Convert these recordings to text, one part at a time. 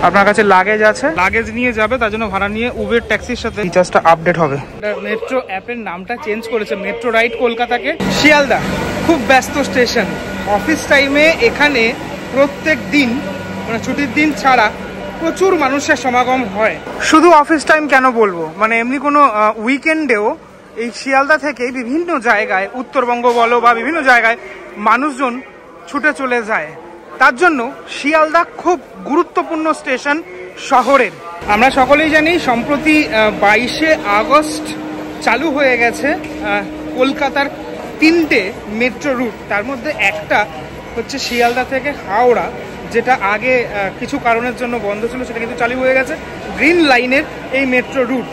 আপনার কাছে লাগেজ আছে, লাগেজ নিয়ে যাবে, তার জন্য ভাড়া নিয়ে উবের ট্যাক্সির সাথে রিচার্জটা আপডেট হবে। মেট্রো অ্যাপের নামটা চেঞ্জ করেছে, মেট্রো রাইড কলকাতাকে। শিয়ালদা খুব ব্যস্ত স্টেশন, অফিস টাইমে এখানে প্রত্যেক দিন মানে ছুটির দিন ছাড়া প্রচুর মানুষের সমাগম হয়। শুধু অফিস টাইম কেন বলবো, মানে এমনি কোনো উইকেন্ডেও এই শিয়ালদা থেকে বিভিন্ন জায়গায়, উত্তরবঙ্গ বলো বা বিভিন্ন জায়গায় মানুষজন ছুটে চলে যায়। তার জন্য শিয়ালদা খুব গুরুত্বপূর্ণ স্টেশন শহরের। আমরা সকলেই জানি সম্প্রতি 22শে আগস্ট চালু হয়ে গেছে কলকাতার 3টে মেট্রো রুট। তার মধ্যে একটা হচ্ছে শিয়ালদা থেকে হাওড়া, যেটা আগে কিছু কারণের জন্য বন্ধ ছিল, সেটা কিন্তু চালু হয়ে গেছে। গ্রিন লাইনের এই মেট্রো রুট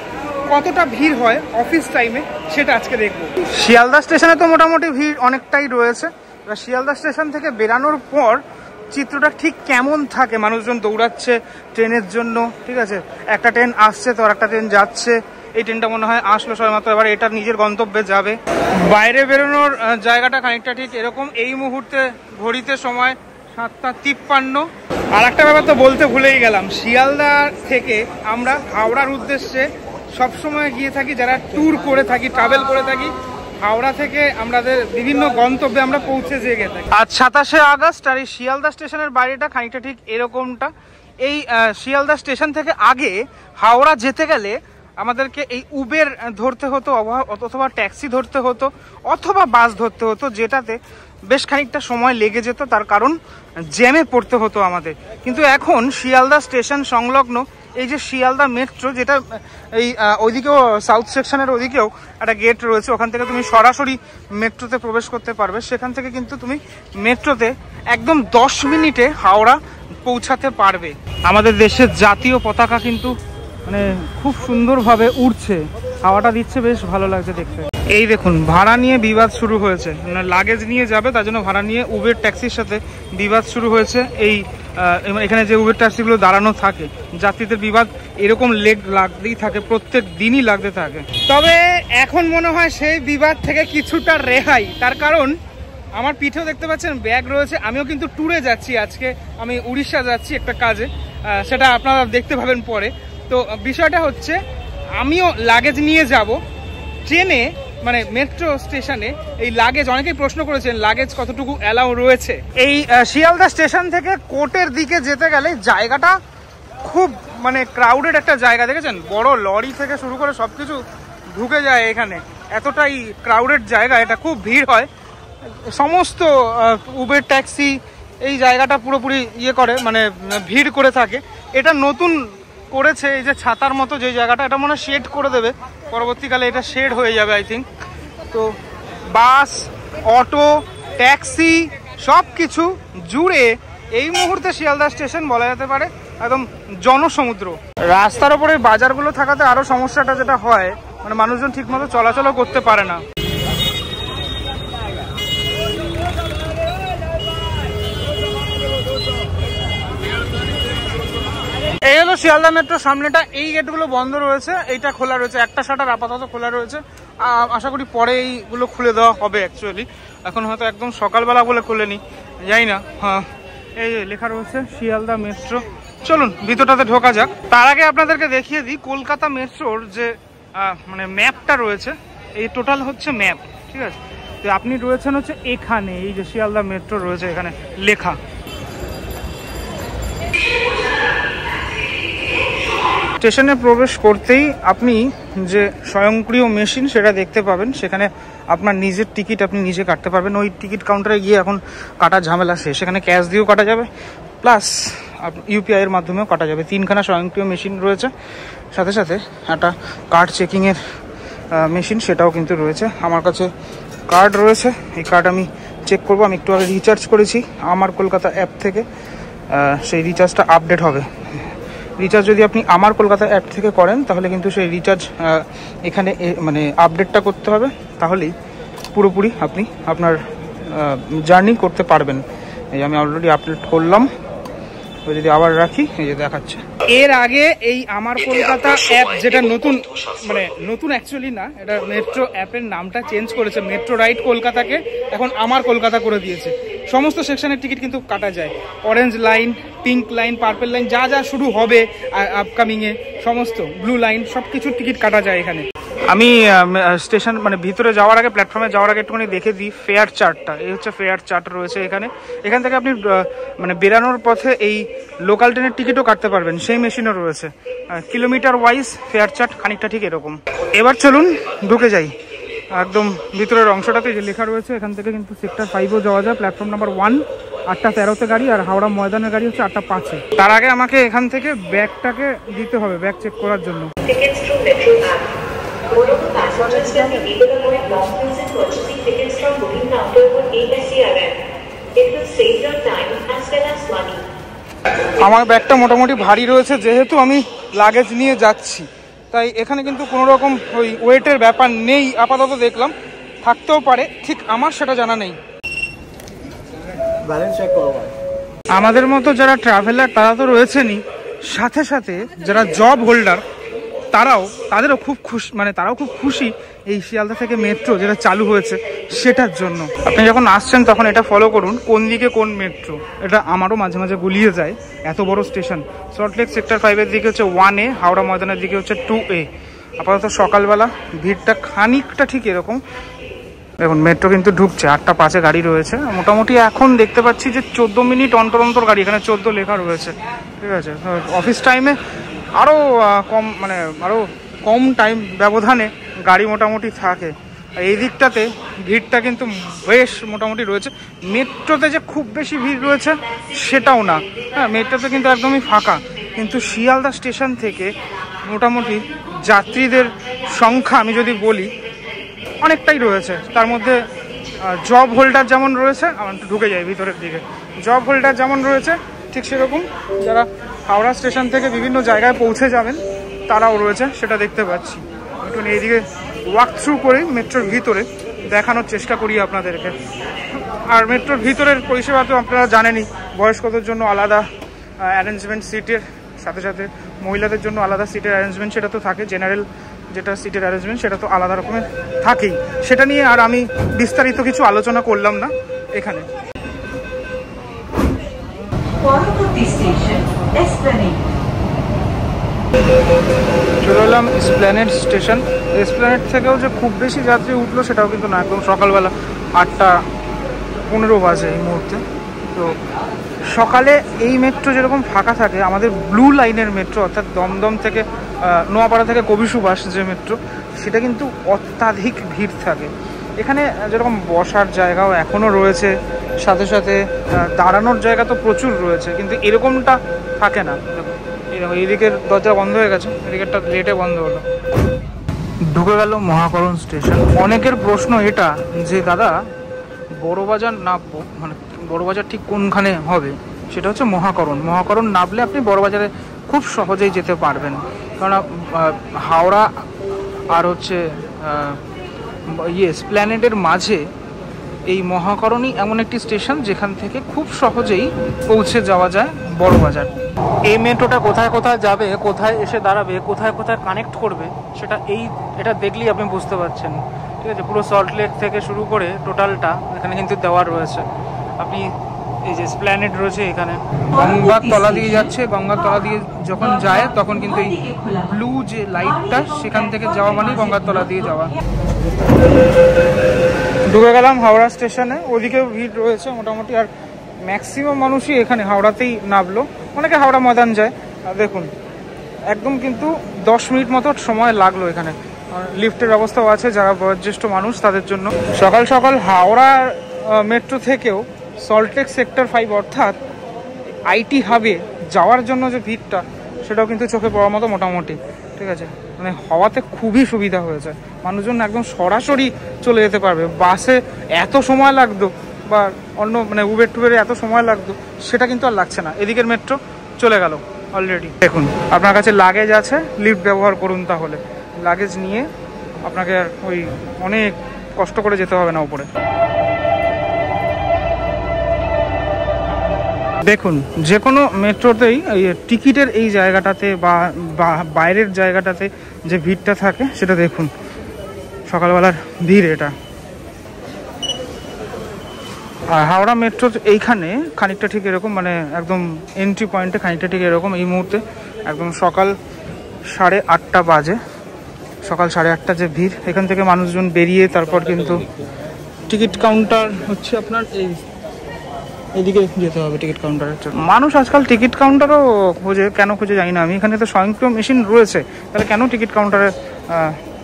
কতটা ভিড় হয় অফিস টাইমে সেটা আজকে দেখবো। শিয়ালদা স্টেশনে তো মোটামুটি ভিড় অনেকটাই রয়েছে। শিয়ালদা স্টেশন থেকে বেরানোর পর চিত্রটা ঠিক কেমন থাকে, মানুষজন দৌড়াচ্ছে ট্রেনের জন্য, ঠিক আছে, একটা ট্রেন আসছে তো আর একটা ট্রেন যাচ্ছে। এই ট্রেনটা মনে হয় আসলো সবেমাত্র, এবার এটা নিজের গন্তব্যে যাবে। বাইরে বেরোনোর জায়গাটা খানিকটা ঠিক এরকম। এই মুহূর্তে ঘড়িতে সময় 7:53। আর একটা ব্যাপার তো বলতে ভুলেই গেলাম, শিয়ালদা থেকে আমরা হাওড়ার উদ্দেশ্যে সবসময় গিয়ে থাকি, যারা ট্যুর করে থাকি, ট্রাভেল করে থাকি, হাওড়া থেকে আমাদের বিভিন্ন গন্তব্যে আমরা পৌঁছে যেয়ে গিয়ে থাকি। আজ 27শে আগস্ট, আর এই শিয়ালদা স্টেশনের বাইরেটা খানিকটা ঠিক এরকমটা। এই শিয়ালদা স্টেশন থেকে আগে হাওড়া যেতে গেলে আমাদেরকে এই উবের ধরতে হতো, অথবা ট্যাক্সি ধরতে হতো, অথবা বাস ধরতে হতো, যেটাতে বেশ খানিকটা সময় লেগে যেত, তার কারণ জ্যামে পড়তে হতো আমাদের। কিন্তু এখন শিয়ালদা স্টেশন সংলগ্ন এই যে শিয়ালদা মেট্রো, যেটা এই ওইদিকেও সাউথ সেকশনের ওইদিকেও একটা গেট রয়েছে, ওখান থেকে তুমি সরাসরি মেট্রোতে প্রবেশ করতে পারবে। সেখান থেকে কিন্তু তুমি মেট্রোতে একদম 10 মিনিটে হাওড়া পৌঁছাতে পারবে। আমাদের দেশের জাতীয় পতাকা কিন্তু মানে খুব সুন্দরভাবে উড়ছে, হাওয়াটা দিচ্ছে, বেশ ভালো লাগছে দেখতে। এই দেখুন, ভাড়া নিয়ে বিবাদ শুরু হয়েছে, মানে লাগেজ নিয়ে যাবে, তার জন্য ভাড়া নিয়ে উবের ট্যাক্সির সাথে বিবাদ শুরু হয়েছে। এই এখানে যে উবের ট্যাক্সিগুলো দাঁড়ানো থাকে, যাত্রীদের বিবাদ এরকম লাগতেই থাকে, প্রত্যেক দিনই লাগতে থাকে। তবে এখন মনে হয় সেই বিবাদ থেকে কিছুটা রেহাই, তার কারণ আমার পিঠেও দেখতে পাচ্ছেন ব্যাগ রয়েছে। আমিও কিন্তু ট্যুরে যাচ্ছি, আজকে আমি উড়িষ্যা যাচ্ছি একটা কাজে, সেটা আপনারা দেখতে পাবেন পরে। তো বিষয়টা হচ্ছে, আমিও লাগেজ নিয়ে যাব ট্রেনে, মানে মেট্রো স্টেশনে। এই লাগেজ অনেকেই প্রশ্ন করেছেন লাগেজ কতটুকু অ্যালাউ রয়েছে। এই শিয়ালদা স্টেশন থেকে কোর্টের দিকে যেতে গেলে জায়গাটা খুব মানে ক্রাউডেড একটা জায়গা, দেখেছেন, বড় লরি থেকে শুরু করে সবকিছু ঢুকে যায় এখানে, এতটাই ক্রাউডেড জায়গা, এটা খুব ভিড় হয়। সমস্ত উবের ট্যাক্সি এই জায়গাটা পুরোপুরি করে, মানে ভিড় করে থাকে। এটা নতুন করেছে, এই যে ছাতার মতো যে জায়গাটা, এটা মনে হয় শেড করে দেবে পরবর্তীকালে, এটা শেড হয়ে যাবে আই থিঙ্ক। তো বাস, অটো, ট্যাক্সি সব কিছু জুড়ে এই মুহূর্তে শিয়ালদা স্টেশন বলা যেতে পারে একদম জনসমুদ্র। রাস্তার ওপরে বাজারগুলো থাকাতে আরও সমস্যাটা যেটা হয়, মানে মানুষজন ঠিকমতো চলাচলও করতে পারে না। এই হলো শিয়ালদা মেট্রোর সামনেটা, এই গেটগুলো বন্ধ রয়েছে, এইটা খোলা রয়েছে, একটা শাটার আপাতত খোলা রয়েছে। আশা করি পরে এইগুলো খুলে দেওয়া হবে। অ্যাকচুয়ালি এখন হয়তো একদম সকালবেলা বলে খুলেনি, জানি না। হ্যাঁ, এই লেখা রয়েছে শিয়ালদা মেট্রো। চলুন ভিতরটাতে ঢোকা যাক। তার আগে আপনাদেরকে দেখিয়ে দিই কলকাতা মেট্রোর যে মানে ম্যাপটা রয়েছে, এই টোটাল হচ্ছে ম্যাপ, ঠিক আছে। তো আপনি রয়েছেন হচ্ছে এখানে, এই যে শিয়ালদা মেট্রো রয়েছে এখানে লেখা। স্টেশনে প্রবেশ করতেই আপনি যে স্বয়ংক্রিয় মেশিন সেটা দেখতে পাবেন, সেখানে আপনার নিজের টিকিট আপনি নিজে কাটতে পারবেন। ওই টিকিট কাউন্টারে গিয়ে এখন কাটার ঝামেলা শেষ, সেখানে ক্যাশ দিয়েও কাটা যাবে, প্লাস ইউপিআই এর মাধ্যমেও কাটা যাবে। 3খানা স্বয়ংক্রিয় মেশিন রয়েছে, সাথে সাথে একটা কার্ড চেকিংয়ের মেশিন সেটাও কিন্তু রয়েছে। আমার কাছে কার্ড রয়েছে, এই কার্ড আমি চেক করবো। আমি একটু আগে রিচার্জ করেছি আমার কলকাতা অ্যাপ থেকে, সেই রিচার্জটা আপডেট হবে। রিচার্জ যদি আপনি আমার কলকাতা অ্যাপ থেকে করেন তাহলে কিন্তু সেই রিচার্জ এখানে মানে আপডেটটা করতে হবে, তাহলেই পুরোপুরি আপনি আপনার জার্নি করতে পারবেন। এই আমি অলরেডি আপডেট করলাম, যদি আবার রাখি, এই যে দেখাচ্ছে। এর আগে এই আমার কলকাতা অ্যাপ, যেটা নতুন, মানে নতুন অ্যাকচুয়ালি না, এটা মেট্রো অ্যাপের নামটা চেঞ্জ করেছে, মেট্রো রাইড কলকাতাকে এখন আমার কলকাতা করে দিয়েছে। সমস্ত সেকশনের টিকিট কিন্তু কাটা যায়, orange line, pink line, purple line, যা যা শুরু হবে আপকামিংয়ে, সমস্ত ব্লু লাইন, সব কিছুর টিকিট কাটা যায় এখানে। আমি স্টেশন মানে ভিতরে যাওয়ার আগে, প্ল্যাটফর্মে যাওয়ার আগে একটুখানি দেখে দিই ফেয়ার চার্টটা। এই হচ্ছে ফেয়ার চার্ট রয়েছে এখানে। এখান থেকে আপনি মানে বেরানোর পথে এই লোকাল ট্রেনের টিকিটও কাটতে পারবেন, সেই মেশিনও রয়েছে। কিলোমিটার ওয়াইজ ফেয়ার চার্ট খানিকটা ঠিক এরকম। এবার চলুন ঢুকে যাই একদম ভিতরের অংশটাতে। যে লেখা রয়েছে এখান থেকে কিন্তু সেক্টর 5ও যাওয়া যায়, প্ল্যাটফর্ম নাম্বার 1 8টা 13তে গাড়ি, আর হাওড়া ময়দানের গাড়ি হচ্ছে 8টা 5-এ। তার আগে আমাকে এখান থেকে ব্যাগটাকে দিতে হবে, ব্যাগ চেক করার জন্য। আমার ব্যাগটা মোটামুটি ভারী রয়েছে, যেহেতু আমি লাগেজ নিয়ে যাচ্ছি, তাই এখানে কিন্তু কোনো রকম ওই ওয়েটের ব্যাপার নেই আপাতত। দেখলাম থাকতেও পারে, ঠিক আমার সেটা জানা নেই। আমাদের মতো যারা ট্রাভেলার তারা তো রয়েছেনই, সাথে সাথে যারা জব হোল্ডার তাদেরও খুব খুশি, মানে তারাও খুব খুশি এই শিয়ালদা থেকে মেট্রো যেটা চালু হয়েছে সেটার জন্য। আপনি যখন আসছেন তখন এটা ফলো করুন কোন দিকে কোন মেট্রো, এটা আমারও মাঝে মাঝে গুলিয়ে যায়, এত বড় স্টেশন। সল্টলেক সেক্টর 5-এর দিকে হচ্ছে 1A, হাওড়া ময়দানের দিকে হচ্ছে 2A। আপাতত সকালবেলা ভিড়টা খানিকটা ঠিক এরকম। দেখুন মেট্রো কিন্তু ঢুকছে, 8টা 5-এ গাড়ি রয়েছে। মোটামুটি এখন দেখতে পাচ্ছি যে 14 মিনিট অন্তর অন্তর গাড়ি, এখানে 14 লেখা রয়েছে, ঠিক আছে। অফিস টাইমে আরও কম, মানে আরও কম টাইম ব্যবধানে গাড়ি মোটামুটি থাকে। এই দিকটাতে ভিড়টা কিন্তু বেশ মোটামুটি রয়েছে। মেট্রোতে যে খুব বেশি ভিড় রয়েছে সেটাও না, হ্যাঁ মেট্রোতে কিন্তু একদমই ফাঁকা। কিন্তু শিয়ালদা স্টেশন থেকে মোটামুটি যাত্রীদের সংখ্যা আমি যদি বলি অনেকটাই রয়েছে। তার মধ্যে জব হোল্ডার যেমন রয়েছে, আমার ঢুকে যায় ভিতরের দিকে, জব হোল্ডার যেমন রয়েছে ঠিক সেরকম যারা হাওড়া স্টেশন থেকে বিভিন্ন জায়গায় পৌঁছে যাবেন তারাও রয়েছে, সেটা দেখতে পাচ্ছি। একটু এইদিকে ওয়াক থ্রু করে মেট্রোর ভিতরে দেখানোর চেষ্টা করি আপনাদেরকে। আর মেট্রোর ভিতরের পরিষেবা তো আপনারা জানেনই, বয়স্কদের জন্য আলাদা অ্যারেঞ্জমেন্ট সিটের, সাথে সাথে মহিলাদের জন্য আলাদা সিটের অ্যারেঞ্জমেন্ট, সেটা তো থাকে। জেনারেল যেটা সিটের অ্যারেঞ্জমেন্ট সেটা তো আলাদা রকমের থাকেই, সেটা নিয়ে আর আমি বিস্তারিত কিছু আলোচনা করলাম না এখানে। চলে এলাম এসপ্ল্যানেড স্টেশন। এসপ্ল্যানেড থেকেও যে খুব বেশি যাত্রী উঠলো সেটাও কিন্তু না, একদম সকালবেলা 8টা 15 বাজে এই মুহূর্তে। তো সকালে এই মেট্রো যেরকম ফাঁকা থাকে, আমাদের ব্লু লাইনের মেট্রো অর্থাৎ দমদম থেকে নোয়াপাড়া থেকে কবি সুভাষ যে মেট্রো, সেটা কিন্তু অত্যাধিক ভিড় থাকে। এখানে যেরকম বসার জায়গাও এখনও রয়েছে, সাথে সাথে দাঁড়ানোর জায়গা তো প্রচুর রয়েছে, কিন্তু এরকমটা থাকে না। দেখো এইদিকের দরজা বন্ধ হয়ে গেছে, এদিকেরটা লেটে বন্ধ হলো। ঢুকে গেল মহাকরণ স্টেশন। অনেকের প্রশ্ন এটা যে দাদা বড়বাজার নামবো, মানে বড়বাজার ঠিক কোনখানে হবে? সেটা হচ্ছে মহাকরণ নামলে আপনি বড়বাজারে খুব সহজেই যেতে পারবেন, কারণ হাওড়া আর হচ্ছে এসপ্ল্যানেডের মাঝে এই মহাকরণই এমন একটি স্টেশন যেখান থেকে খুব সহজেই পৌঁছে যাওয়া যায় বড়বাজার। এই মেট্রোটা কোথায় কোথায় যাবে, কোথায় এসে দাঁড়াবে, কোথায় কোথায় কানেক্ট করবে, সেটা এটা দেখলেই আপনি বুঝতে পারছেন, ঠিক আছে। পুরো সল্টলেক থেকে শুরু করে টোটালটা এখানে কিন্তু দেওয়া রয়েছে। আপনি এই যে এসপ্ল্যানেড রয়েছে, এখানে গঙ্গার তলা দিয়ে যাচ্ছে, গঙ্গার তলা দিয়ে যখন যায় তখন কিন্তু এই ব্লু যে লাইটটা সেখান থেকে যাওয়া মানে গঙ্গার তলা দিয়ে যাওয়া। ঢুকে গেলাম হাওড়া স্টেশনে, ওদিকেও ভিড় রয়েছে মোটামুটি, আর ম্যাক্সিমাম মানুষই এখানে হাওড়াতেই নামলো, অনেকে হাওড়া ময়দান যায়। আর দেখুন একদম কিন্তু 10 মিনিট মতো সময় লাগলো এখানে। লিফটের ব্যবস্থাও আছে যারা বয়োজ্যেষ্ঠ মানুষ তাদের জন্য। সকাল সকাল হাওড়া মেট্রো থেকেও সল্টলেক সেক্টর 5 অর্থাৎ আইটি হাবে যাওয়ার জন্য যে ভিড়টা, সেটাও কিন্তু চোখে পড়ার মতো মোটামুটি, ঠিক আছে। মানে হওয়াতে খুবই সুবিধা হয়েছে, মানুষজন একদম সরাসরি চলে যেতে পারবে। বাসে এত সময় লাগতো বা অন্য মানে উবের টুবেরে এত সময় লাগতো, সেটা কিন্তু আর লাগছে না। এদিকের মেট্রো চলে গেল অলরেডি। দেখুন আপনার কাছে লাগেজ আছে, লিফট ব্যবহার করুন, তাহলে লাগেজ নিয়ে আপনাকে আর ওই অনেক কষ্ট করে যেতে হবে না উপরে। দেখুন যে কোনো মেট্রোতেই এই টিকিটের এই জায়গাটাতে বা বাইরের জায়গাটাতে যে ভিড়টা থাকে সেটা দেখুন, সকালবেলার ভিড় এটা। আর হাওড়া মেট্রোর এইখানে খানিকটা ঠিক এরকম, মানে একদম এন্ট্রি পয়েন্টে খানিকটা ঠিক এরকম। এই মুহূর্তে একদম সকাল 8:30 বাজে, সকাল 8:30 যে ভিড়, এখান থেকে মানুষজন বেরিয়ে তারপর কিন্তু টিকিট কাউন্টার হচ্ছে আপনার এইদিকে যেতে হবে টিকিট কাউন্টারের জন্য। মানুষ আজকাল টিকিট কাউন্টারও কেন খোঁজে জানি না আমি। এখানে তো স্বয়ংক্রিয় মেশিন রয়েছে, তাহলে কেন টিকিট কাউন্টারে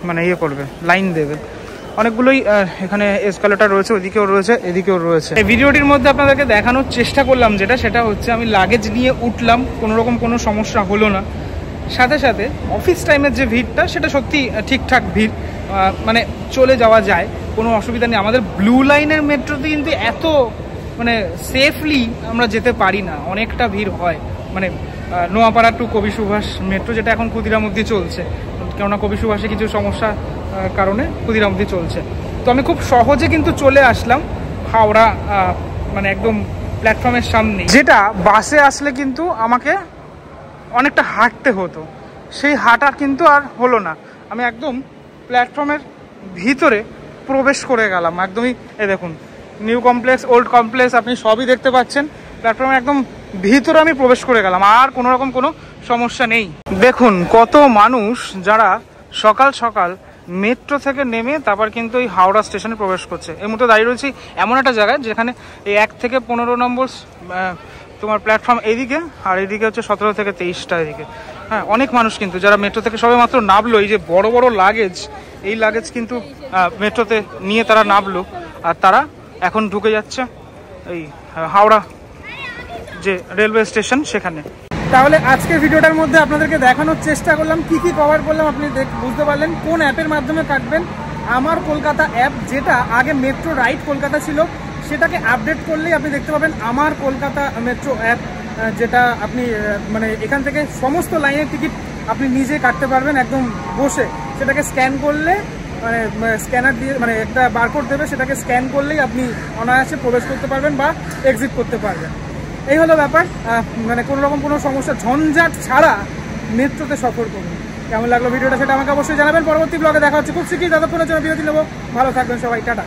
মানে করবে, লাইন দেবে। অনেকগুলোই এখানে এসকালেটর রয়েছে, ওইদিকেও রয়েছে, এদিকেও রয়েছে। এই ভিডিওটির মধ্যে আপনাদেরকে দেখানোর চেষ্টা করলাম সেটা হচ্ছে আমি লাগেজ নিয়ে উঠলাম, কোনোরকম কোনো সমস্যা হলো না। সাথে সাথে অফিস টাইমের যে ভিড়টা সেটা সত্যি ঠিকঠাক ভিড়, মানে চলে যাওয়া যায়, কোনো অসুবিধা নেই। আমাদের ব্লু লাইনের মেট্রোতে কিন্তু এত মানে সেফলি আমরা যেতে পারি না, অনেকটা ভিড় হয়। মানে নোয়াপাড়া টু কবি সুভাষ মেট্রো, যেটা এখন ক্ষুদিরাম অবধি চলছে, কেননা কবি সুভাষে কিছু সমস্যা কারণে ক্ষুদিরাম অবধি চলছে। তো আমি খুব সহজে কিন্তু চলে আসলাম হাওড়া, মানে একদম প্ল্যাটফর্মের সামনে। যেটা বাসে আসলে কিন্তু আমাকে অনেকটা হাঁটতে হতো, সেই হাঁটা কিন্তু আর হলো না। আমি একদম প্ল্যাটফর্মের ভিতরে প্রবেশ করে গেলাম। একদমই দেখুন, নিউ কমপ্লেক্স, ওল্ড কমপ্লেক্স, আপনি সবই দেখতে পাচ্ছেন। প্ল্যাটফর্মের একদম ভিতরে আমি প্রবেশ করে গেলাম, আর কোনো রকম কোনো সমস্যা নেই। দেখুন কত মানুষ যারা সকাল সকাল মেট্রো থেকে নেমে তারপর কিন্তু এই হাওড়া স্টেশনে প্রবেশ করছে। এই মুহূর্তে দাঁড়িয়ে রয়েছি এমন একটা জায়গায় যেখানে এই 1 থেকে 15 নম্বর তোমার প্ল্যাটফর্ম এইদিকে, আর এইদিকে হচ্ছে 17 থেকে 23টা এদিকে। হ্যাঁ, অনেক মানুষ কিন্তু যারা মেট্রো থেকে সবে মাত্র নামলো, এই যে বড় বড় লাগেজ, এই লাগেজ কিন্তু মেট্রোতে নিয়ে তারা নামলো, আর তারা এখন ঢুকে যাচ্ছে এই হাওড়া যে রেলওয়ে স্টেশন সেখানে। তাহলে আজকের ভিডিওটার মধ্যে আপনাদেরকে দেখানোর চেষ্টা করলাম কি কি কভার করলাম। আপনি বুঝতে পারলেন কোন অ্যাপের মাধ্যমে কাটবেন। আমার কলকাতা অ্যাপ, যেটা আগে মেট্রো রাইট কলকাতা ছিল, সেটাকে আপডেট করলেই আপনি দেখতে পাবেন আমার কলকাতা মেট্রো অ্যাপ, যেটা আপনি মানে এখান থেকে সমস্ত লাইনের টিকিট আপনি নিজে কাটতে পারবেন একদম বসে। সেটাকে স্ক্যান করলে, মানে স্ক্যানার দিয়ে, মানে একটা বারকোড দেবে, সেটাকে স্ক্যান করলেই আপনি অনায়াসে প্রবেশ করতে পারবেন বা এক্সিট করতে পারবেন। এই হলো ব্যাপার, মানে কোনো রকম কোনো সমস্যা ঝঞ্ঝাট ছাড়া মেট্রোতে সফর করুন। কেমন লাগলো ভিডিওটা সেটা আমাকে অবশ্যই জানাবেন। পরবর্তী ব্লগে দেখা হচ্ছে খুব শীঘ্রই, ততক্ষণের জন্য বিরতি নেবো। ভালো থাকবেন সবাই, টাটা।